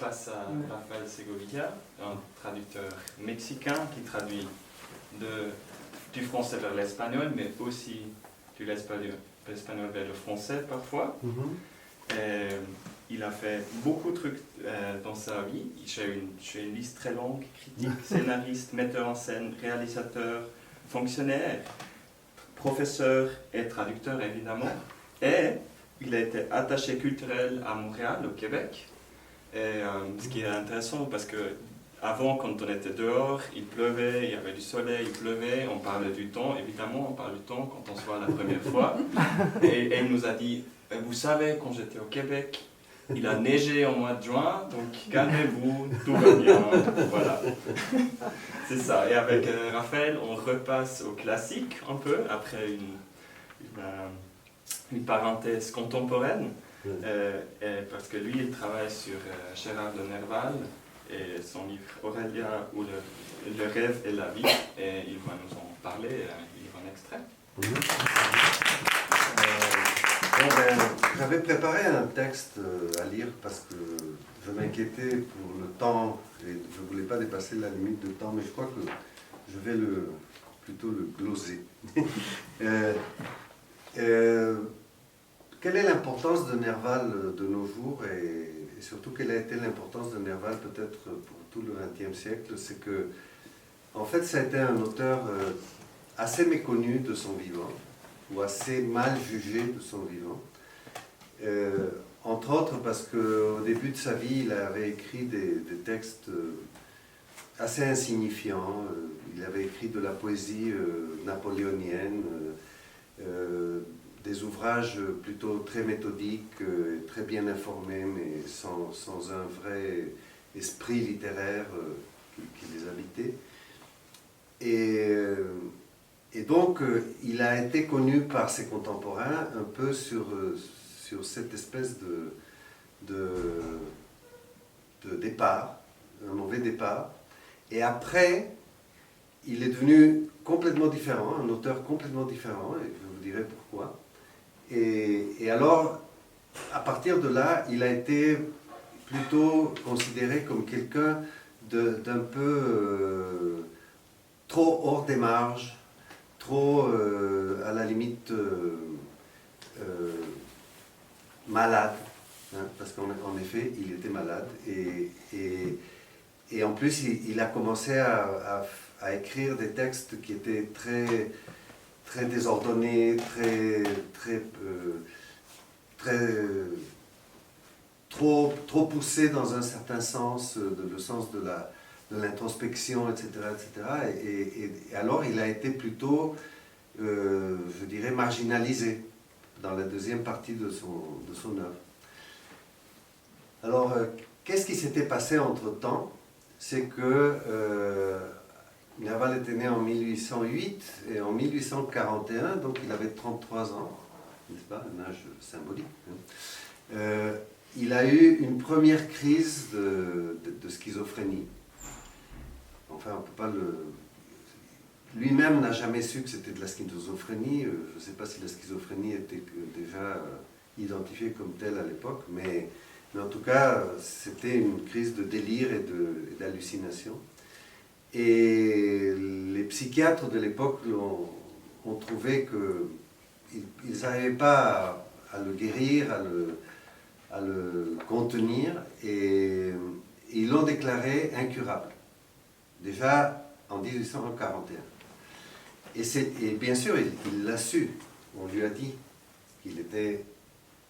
place à Rafael Segovia, un traducteur mexicain qui traduit du français vers l'espagnol, mais aussi de l'espagnol vers le français parfois. Et il a fait beaucoup de trucs dans sa vie. J'ai une liste très longue: critique, scénariste, metteur en scène, réalisateur, fonctionnaire, professeur et traducteur évidemment. Et il a été attaché culturel à Montréal, au Québec. Et ce qui est intéressant, parce que avant, quand on était dehors, il pleuvait, il y avait du soleil, il pleuvait, on parlait du temps. Évidemment, on parle du temps quand on se voit la première fois. Et il nous a dit, vous savez, quand j'étais au Québec, il a neigé au mois de juin, donc calmez-vous, tout va bien. Voilà. C'est ça. Et avec Raphaël, on repasse au classique un peu, après une parenthèse contemporaine. Parce que lui, il travaille sur Gérard de Nerval et son livre Aurélia ou le rêve et la vie, et il va nous en parler, il livre un extrait. J'avais préparé un texte à lire parce que je m'inquiétais pour le temps et je ne voulais pas dépasser la limite de temps, mais je crois que je vais plutôt le gloser. Quelle est l'importance de Nerval de nos jours et surtout quelle a été l'importance de Nerval peut-être pour tout le XXe siècle? C'est que, en fait, ça a été un auteur assez méconnu de son vivant, ou assez mal jugé de son vivant. Entre autres parce qu'au début de sa vie, il avait écrit des textes assez insignifiants. Il avait écrit de la poésie napoléonienne, des ouvrages plutôt très méthodiques, très bien informés, mais sans un vrai esprit littéraire qui les habitait. Et donc, il a été connu par ses contemporains un peu sur cette espèce de départ, un mauvais départ. Et après, il est devenu complètement différent, un auteur complètement différent, et je vous dirai pourquoi. Et alors, à partir de là, il a été plutôt considéré comme quelqu'un d'un peu trop hors des marges, trop à la limite malade, hein, parce qu'en effet, il était malade. Et en plus, il a commencé à écrire des textes qui étaient très désordonnés, trop poussés dans un certain sens, le sens de l'introspection, etc., etc. Et alors, il a été plutôt, je dirais, marginalisé dans la deuxième partie de son œuvre. Alors, qu'est-ce qui s'était passé entre-temps? C'est que Nerval était né en 1808 et en 1841, donc il avait 33 ans, n'est-ce pas, un âge symbolique. Il a eu une première crise de schizophrénie. Enfin, on ne peut pas le... Lui-même n'a jamais su que c'était de la schizophrénie. Je ne sais pas si la schizophrénie était déjà identifiée comme telle à l'époque, mais en tout cas, c'était une crise de délire et d'hallucination. Et les psychiatres de l'époque ont trouvé qu'ils n'arrivaient pas à le guérir, à le contenir, et ils l'ont déclaré incurable, déjà en 1841. Et bien sûr, il l'a su, on lui a dit qu'il était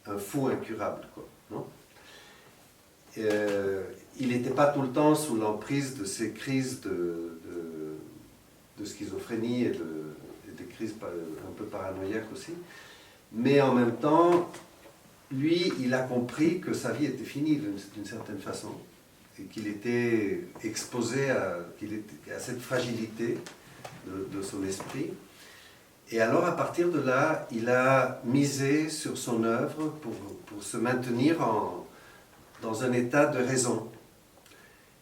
un fou incurable, quoi, non? Il n'était pas tout le temps sous l'emprise de ces crises de schizophrénie et des crises un peu paranoïaques aussi. Mais en même temps, lui, il a compris que sa vie était finie d'une certaine façon et qu'il était exposé à cette fragilité de son esprit. Et alors, à partir de là, il a misé sur son œuvre pour se maintenir dans un état de raison.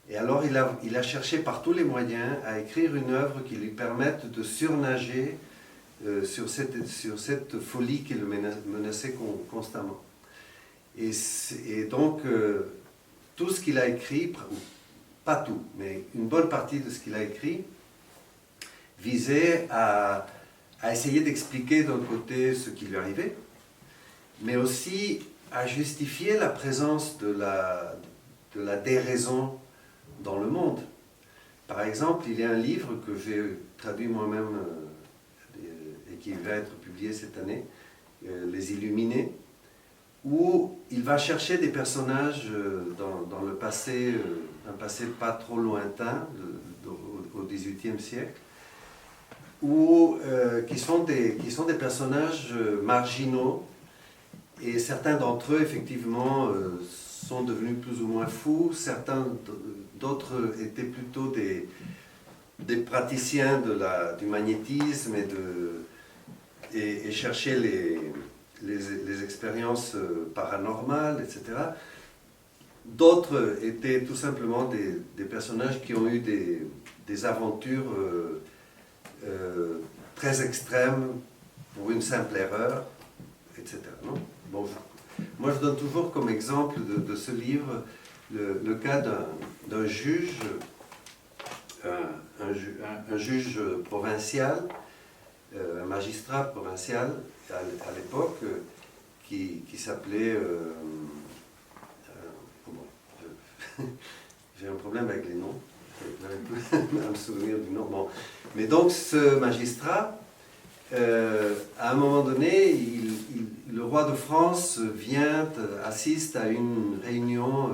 Et alors il a cherché par tous les moyens à écrire une œuvre qui lui permette de surnager sur cette folie qui le menaçait constamment. Et donc tout ce qu'il a écrit, pas tout, mais une bonne partie de ce qu'il a écrit, visait à essayer d'expliquer d'un côté ce qui lui arrivait, mais aussi à justifier la présence de la déraison dans le monde. Par exemple, il y a un livre que j'ai traduit moi-même et qui va être publié cette année, Les Illuminés, où il va chercher des personnages dans le passé, un passé pas trop lointain, au XVIIIe siècle, qui sont des personnages marginaux, et certains d'entre eux, effectivement, sont devenus plus ou moins fous, certains d'autres étaient plutôt des praticiens du magnétisme et cherchaient les expériences paranormales, etc. D'autres étaient tout simplement des personnages qui ont eu des aventures très extrêmes pour une simple erreur, etc. Non? Bon, moi, je donne toujours comme exemple de ce livre le cas d'un juge, un juge provincial, un magistrat provincial à l'époque, qui s'appelait... j'ai un problème avec les noms, à me souvenir du nom. Bon. Mais donc ce magistrat, à un moment donné, le roi de France assiste à une réunion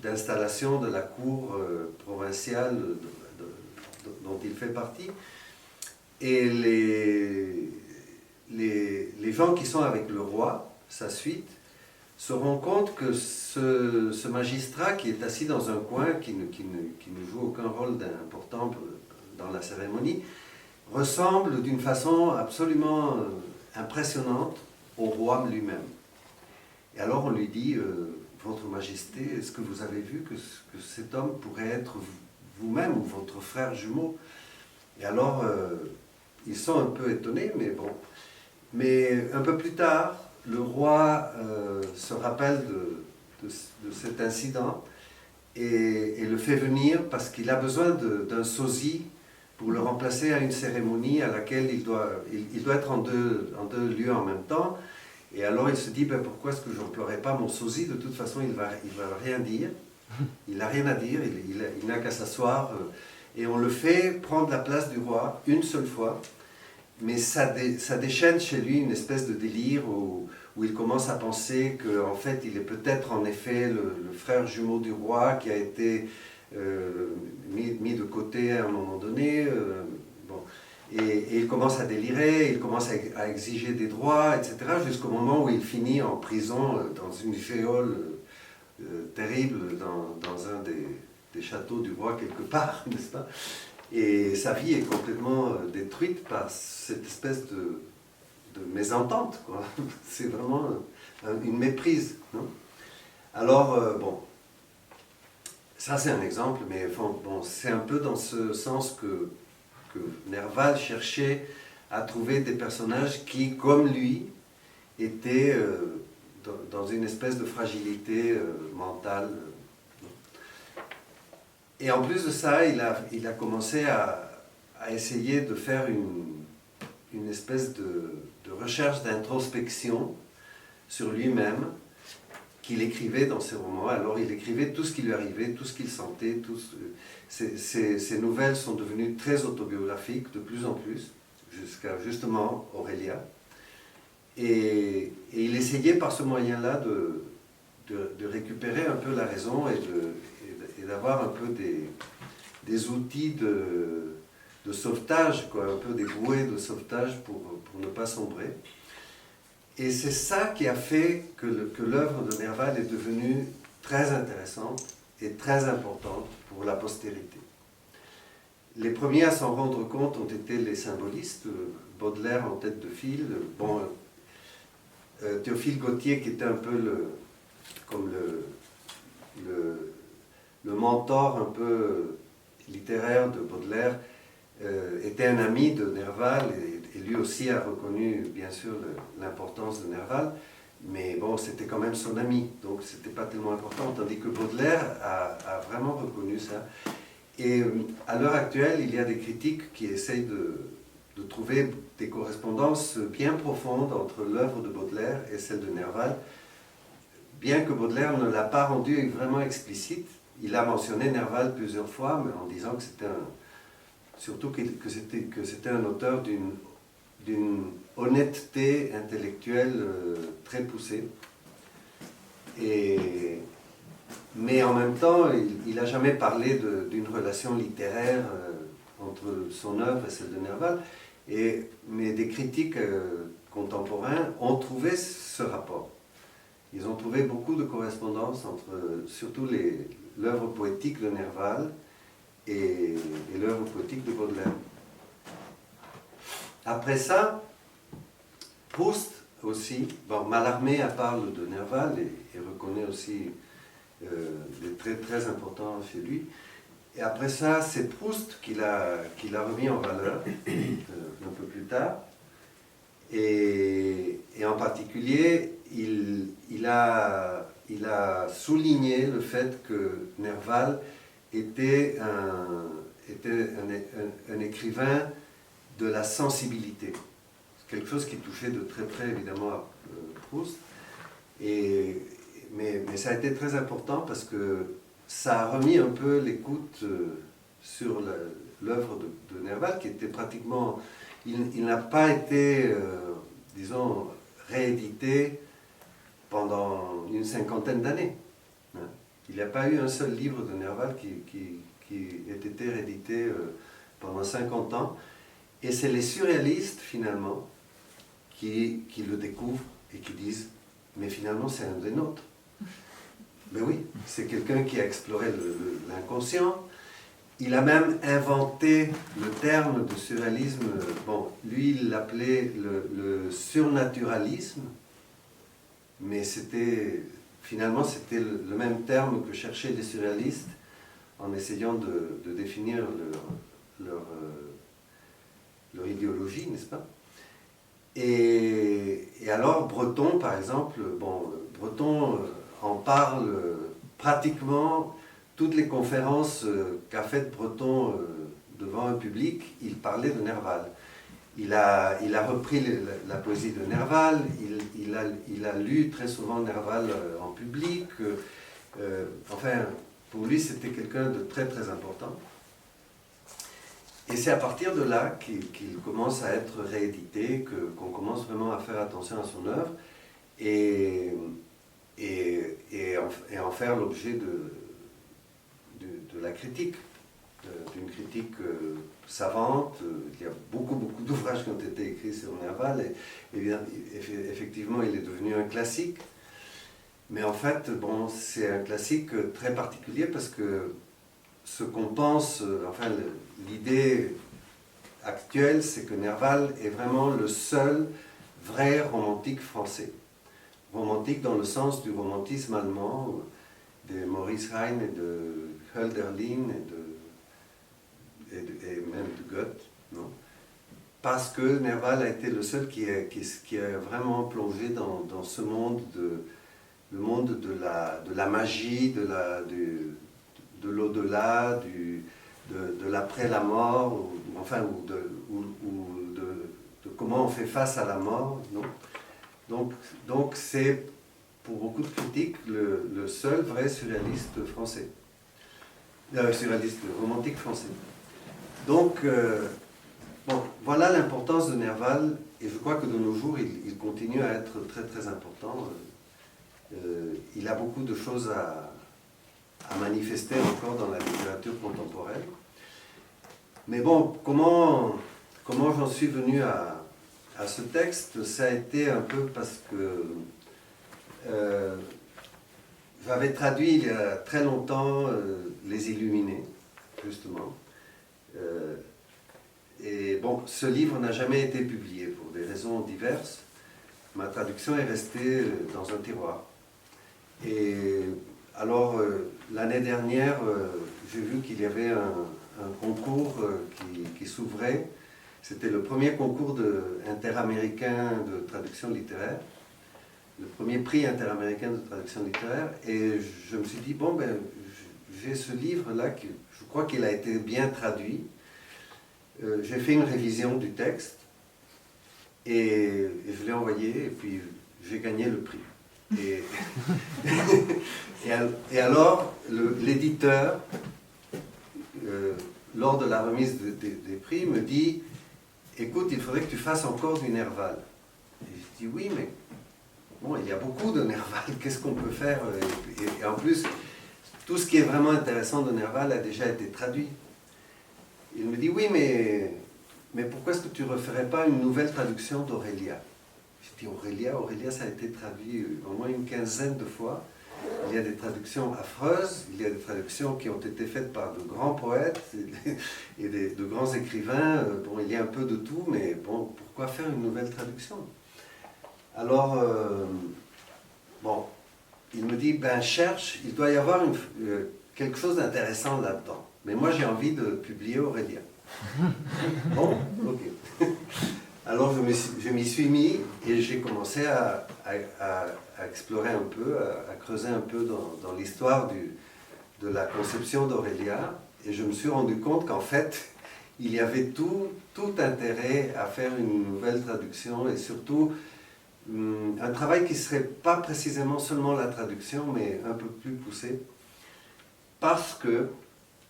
d'installation de la cour provinciale dont il fait partie. Et les gens qui sont avec le roi, sa suite, se rendent compte que ce magistrat qui est assis dans un coin, qui ne joue aucun rôle important dans la cérémonie, ressemble d'une façon absolument impressionnante au roi lui-même. Et alors on lui dit, Votre Majesté, est-ce que vous avez vu que cet homme pourrait être vous-même ou votre frère jumeau? Et alors, ils sont un peu étonnés, mais bon. Mais un peu plus tard, le roi se rappelle de cet incident et le fait venir parce qu'il a besoin d'un sosie pour le remplacer à une cérémonie à laquelle il doit être en deux lieux en même temps. Et alors il se dit, pourquoi est-ce que je n'emploierai pas mon sosie? De toute façon, il va rien dire. Il n'a rien à dire, il n'a qu'à s'asseoir. Et on le fait prendre la place du roi une seule fois. Mais ça déchaîne chez lui une espèce de délire où il commence à penser qu'en fait, il est peut-être en effet le frère jumeau du roi qui a été mis de côté à un moment donné. Bon. Et il commence à délirer, il commence à exiger des droits, etc., jusqu'au moment où il finit en prison, dans une geôle terrible, dans un des châteaux du roi quelque part, n'est-ce pas? Et sa vie est complètement détruite par cette espèce de mésentente, quoi. C'est vraiment une méprise, non? Alors, bon, ça c'est un exemple, mais bon, c'est un peu dans ce sens que Nerval cherchait à trouver des personnages qui, comme lui, étaient dans une espèce de fragilité mentale. Et en plus de ça, il a commencé à essayer de faire une espèce de recherche d'introspection sur lui-même qu'il écrivait dans ses romans. Alors il écrivait tout ce qui lui arrivait, tout ce qu'il sentait. Ses nouvelles sont devenues très autobiographiques de plus en plus, jusqu'à justement Aurélia. Et il essayait par ce moyen-là de récupérer un peu la raison et d'avoir un peu des outils de sauvetage, quoi, un peu des bouées de sauvetage pour ne pas sombrer. Et c'est ça qui a fait que l'œuvre de Nerval est devenue très intéressante et très importante pour la postérité. Les premiers à s'en rendre compte ont été les symbolistes, Baudelaire en tête de file, bon, Théophile Gautier qui était un peu comme le mentor un peu littéraire de Baudelaire, était un ami de Nerval et lui aussi a reconnu bien sûr l'importance de Nerval, Mais bon, c'était quand même son ami, donc c'était pas tellement important, tandis que Baudelaire a vraiment reconnu ça. Et à l'heure actuelle, il y a des critiques qui essayent de trouver des correspondances bien profondes entre l'œuvre de Baudelaire et celle de Nerval, bien que Baudelaire ne l'a pas rendu vraiment explicite. Il a mentionné Nerval plusieurs fois, mais en disant que c'était surtout que c'était un auteur d'une honnêteté intellectuelle très poussée. Mais en même temps, il n'a jamais parlé d'une relation littéraire entre son œuvre et celle de Nerval. Mais des critiques contemporains ont trouvé ce rapport. Ils ont trouvé beaucoup de correspondances entre surtout l'œuvre poétique de Nerval et l'œuvre poétique de Baudelaire. Après ça, Proust aussi, bon, Mallarmé parle de Nerval et reconnaît aussi des traits très importants chez lui. Et après ça, c'est Proust qui l'a remis en valeur un peu plus tard. Et en particulier, il a souligné le fait que Nerval était un écrivain de la sensibilité. C'est quelque chose qui touchait de très près évidemment à Proust. Mais ça a été très important parce que ça a remis un peu l'écoute sur l'œuvre de Nerval, qui était pratiquement... Il n'a pas été, disons, réédité pendant une cinquantaine d'années. Il n'y a pas eu un seul livre de Nerval qui ait été réédité pendant 50 ans. Et c'est les surréalistes, finalement, qui le découvrent et qui disent « Mais finalement, c'est un des nôtres. » Ben oui, c'est quelqu'un qui a exploré l'inconscient. Il a même inventé le terme de surréalisme. Bon, lui, il l'appelait le surnaturalisme, mais finalement, c'était le même terme que cherchaient les surréalistes en essayant de définir leur idéologie, n'est-ce pas? Et alors, Breton, par exemple, bon, Breton en parle pratiquement toutes les conférences qu'a faites Breton devant un public, il parlait de Nerval. Il a repris la poésie de Nerval, il a lu très souvent Nerval en public. Enfin, pour lui, c'était quelqu'un de très très important. Et c'est à partir de là qu'il commence à être réédité, qu'on commence vraiment à faire attention à son œuvre et en faire l'objet de la critique, d'une critique savante. Il y a beaucoup d'ouvrages qui ont été écrits sur Nerval et effectivement il est devenu un classique. Mais en fait, bon, c'est un classique très particulier parce que ce qu'on pense, enfin l'idée actuelle, c'est que Nerval est vraiment le seul vrai romantique français. Romantique dans le sens du romantisme allemand, de Maurice Heine et de Hölderlin et même de Goethe, non? Parce que Nerval a été le seul qui a vraiment plongé dans ce monde, le monde de la magie, de l'au-delà, de l'après la mort, de comment on fait face à la mort, non? Donc c'est, pour beaucoup de critiques, le seul vrai surréaliste français. Surréaliste romantique français. Donc, bon, voilà l'importance de Nerval, et je crois que de nos jours, il continue à être très très important. Il a beaucoup de choses à manifester encore dans la littérature contemporaine. Mais bon, comment j'en suis venu à ce texte? Ça a été un peu parce que j'avais traduit il y a très longtemps Les Illuminés, justement. Et bon, ce livre n'a jamais été publié pour des raisons diverses. Ma traduction est restée dans un tiroir. Et alors, l'année dernière, j'ai vu qu'il y avait un concours qui s'ouvrait. C'était le premier concours interaméricain de traduction littéraire. le premier prix interaméricain de traduction littéraire. Et je me suis dit, bon, ben, j'ai ce livre-là, je crois qu'il a été bien traduit. J'ai fait une révision du texte et je l'ai envoyé et puis j'ai gagné le prix. Et, et alors, l'éditeur, lors de la remise des prix, me dit « Écoute, il faudrait que tu fasses encore du Nerval. » Et je dis « Oui, mais bon, il y a beaucoup de Nerval, qu'est-ce qu'on peut faire ?» et en plus, tout ce qui est vraiment intéressant de Nerval a déjà été traduit. Il me dit « Oui, mais pourquoi est-ce que tu ne referais pas une nouvelle traduction d'Aurélia ?» Je dis Aurélia, ça a été traduit au moins une quinzaine de fois. Il y a des traductions affreuses, il y a des traductions qui ont été faites par de grands poètes et de grands écrivains. Bon, il y a un peu de tout, mais bon, pourquoi faire une nouvelle traduction? Alors, bon, il me dit, ben cherche, il doit y avoir quelque chose d'intéressant là-dedans. Mais moi, j'ai envie de publier Aurélia. Bon, ok. Alors je m'y suis mis et j'ai commencé à explorer un peu, à creuser un peu dans l'histoire de la conception d'Aurélia. Et je me suis rendu compte qu'en fait, il y avait tout intérêt à faire une nouvelle traduction et surtout un travail qui ne serait pas précisément seulement la traduction, mais un peu plus poussé. Parce que,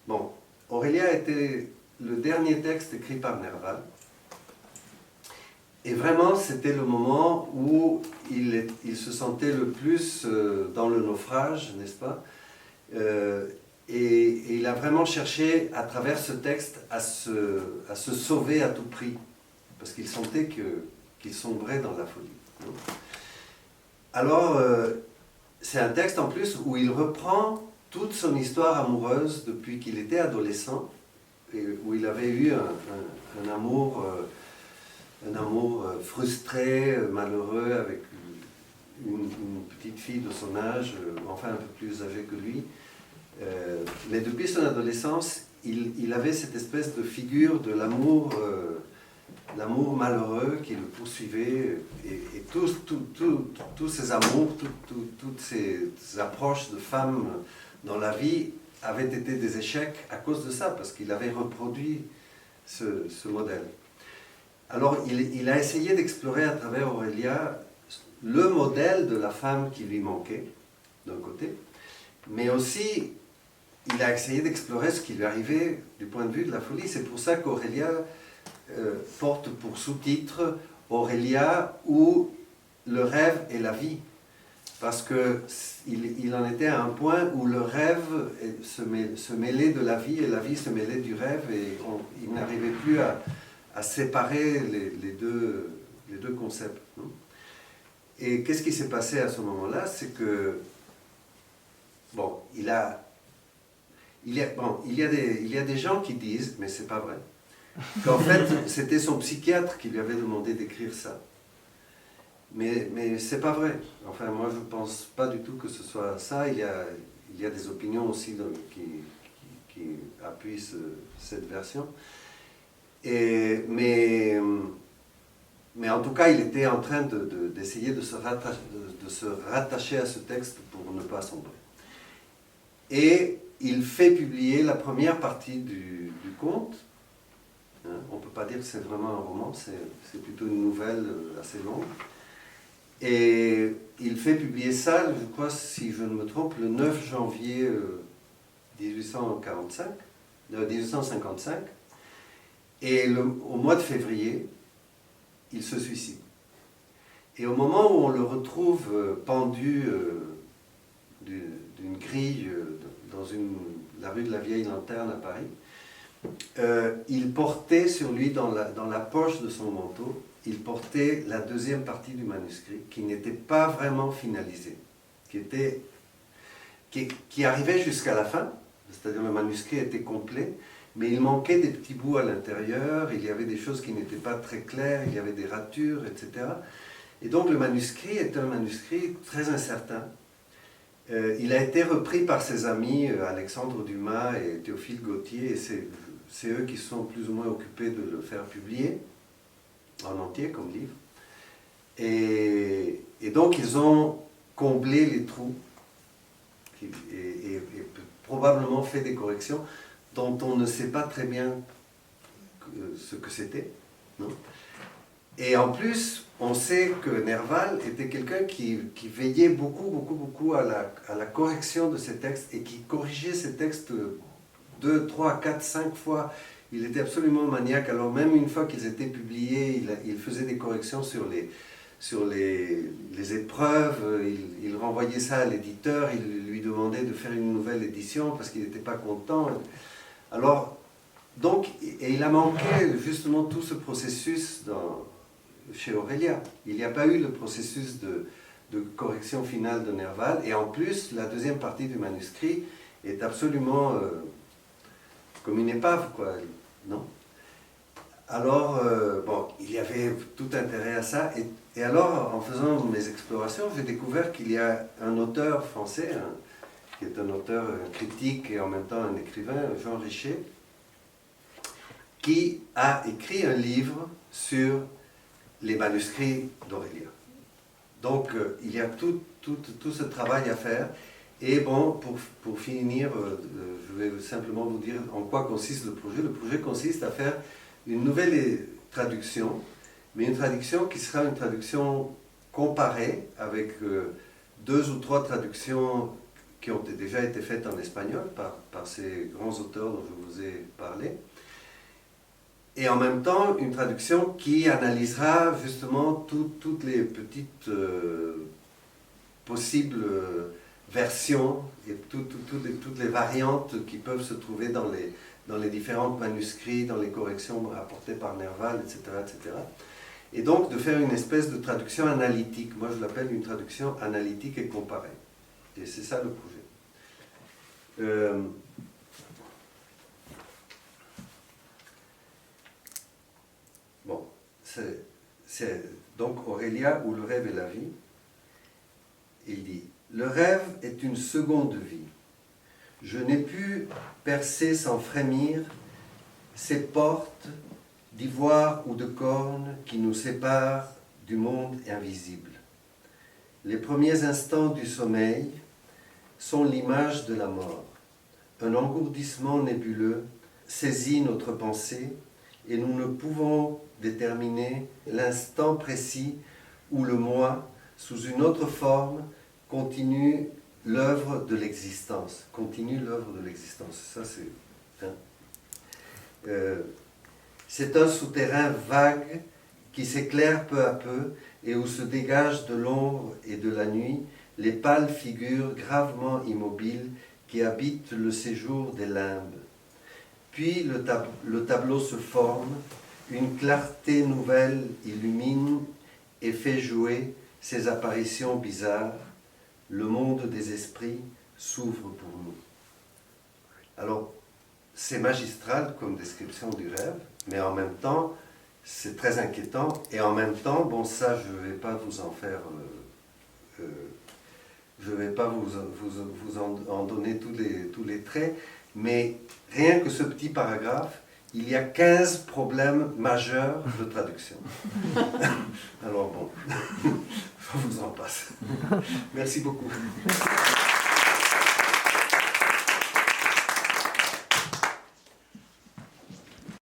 bon, Aurélia était le dernier texte écrit par Nerval. Et vraiment, c'était le moment où il se sentait le plus dans le naufrage, n'est-ce pas? Et il a vraiment cherché, à travers ce texte, à se sauver à tout prix. Parce qu'il sentait qu'il sombrait dans la folie. Alors, c'est un texte en plus où il reprend toute son histoire amoureuse depuis qu'il était adolescent, et où il avait eu un amour frustré, malheureux, avec une petite fille de son âge, enfin un peu plus âgée que lui. Mais depuis son adolescence, il avait cette espèce de figure de l'amour malheureux qui le poursuivait. Et tous ces amours, toutes ces approches de femmes dans la vie avaient été des échecs à cause de ça, parce qu'il avait reproduit ce modèle. Alors, il a essayé d'explorer à travers Aurélia le modèle de la femme qui lui manquait, d'un côté, mais aussi, il a essayé d'explorer ce qui lui arrivait du point de vue de la folie. C'est pour ça qu'Aurélia porte pour sous-titre Aurélia ou le rêve et la vie. Parce qu'il en était à un point où le rêve se mêlait de la vie et la vie se mêlait du rêve, et il n'arrivait plus à séparer les deux concepts. Non? Et qu'est-ce qui s'est passé à ce moment-là? C'est que, bon, il y a des gens qui disent, mais c'est pas vrai, qu'en fait, c'était son psychiatre qui lui avait demandé d'écrire ça. Mais c'est pas vrai. Enfin, moi, je pense pas du tout que ce soit ça. Il y a des opinions aussi qui appuient cette version. Mais en tout cas, il était en train d'essayer de se rattacher à ce texte pour ne pas sombrer. Et il fait publier la première partie du conte. On ne peut pas dire que c'est vraiment un roman, c'est plutôt une nouvelle assez longue. Et il fait publier ça, je crois, si je ne me trompe, le 9 janvier 1855. Et au mois de février, il se suicide. Et au moment où on le retrouve pendu d'une grille dans la rue de la Vieille Lanterne à Paris, il portait sur lui, dans la poche de son manteau, il portait la deuxième partie du manuscrit, qui n'était pas vraiment finalisée, qui arrivait jusqu'à la fin, c'est-à-dire le manuscrit était complet, mais il manquait des petits bouts à l'intérieur, il y avait des choses qui n'étaient pas très claires, il y avait des ratures, etc. Et donc le manuscrit est un manuscrit très incertain. Il a été repris par ses amis Alexandre Dumas et Théophile Gautier, et c'est eux qui sont plus ou moins occupés de le faire publier en entier comme livre. Et donc ils ont comblé les trous et probablement fait des corrections dont on ne sait pas très bien ce que c'était, non? Et en plus, on sait que Nerval était quelqu'un qui veillait beaucoup à la correction de ses textes et qui corrigeait ses textes 2, 3, 4, 5 fois. Il était absolument maniaque. Alors même une fois qu'ils étaient publiés, il faisait des corrections sur les épreuves, il renvoyait ça à l'éditeur, il lui demandait de faire une nouvelle édition parce qu'il n'était pas content. Alors, donc, et il a manqué justement tout ce processus chez Aurélia. Il n'y a pas eu le processus de correction finale de Nerval, et en plus, la deuxième partie du manuscrit est absolument comme une épave, quoi, non? Alors, bon, il y avait tout intérêt à ça, et alors, en faisant mes explorations, j'ai découvert qu'il y a un auteur français, hein, qui est un auteur critique et en même temps un écrivain, Jean Richer, qui a écrit un livre sur les manuscrits d'Aurélia. Donc, il y a tout ce travail à faire. Et bon, pour finir, je vais simplement vous dire en quoi consiste le projet. Le projet consiste à faire une nouvelle traduction, mais une traduction qui sera une traduction comparée avec 2 ou 3 traductions qui ont déjà été faites en espagnol par ces grands auteurs dont je vous ai parlé. Et en même temps, une traduction qui analysera justement toutes les petites possibles versions et toutes les variantes qui peuvent se trouver dans les différents manuscrits, dans les corrections apportées par Nerval, etc., etc. Et donc de faire une espèce de traduction analytique. Moi je l'appelle une traduction analytique et comparée. Et c'est ça le projet. Bon, c'est donc Aurélia ou le rêve et la vie. Il dit: le rêve est une seconde vie. Je n'ai pu percer sans frémir ces portes d'ivoire ou de corne qui nous séparent du monde invisible. Les premiers instants du sommeil sont l'image de la mort. Un engourdissement nébuleux saisit notre pensée et nous ne pouvons déterminer l'instant précis où le moi, sous une autre forme, continue l'œuvre de l'existence. Continue l'œuvre de l'existence. Ça, c'est... Hein. C'est un souterrain vague qui s'éclaire peu à peu et où se dégagent de l'ombre et de la nuit les pâles figures gravement immobiles qui habitent le séjour des limbes. Puis le tableau se forme, une clarté nouvelle illumine et fait jouer ces apparitions bizarres. Le monde des esprits s'ouvre pour nous. Alors, c'est magistral comme description du rêve, mais en même temps, c'est très inquiétant. Et en même temps, bon, ça, je ne vais pas vous en faire... je ne vais pas vous en donner tous les traits, mais rien que ce petit paragraphe, il y a 15 problèmes majeurs de traduction. Alors bon, je vous en passe. Merci beaucoup.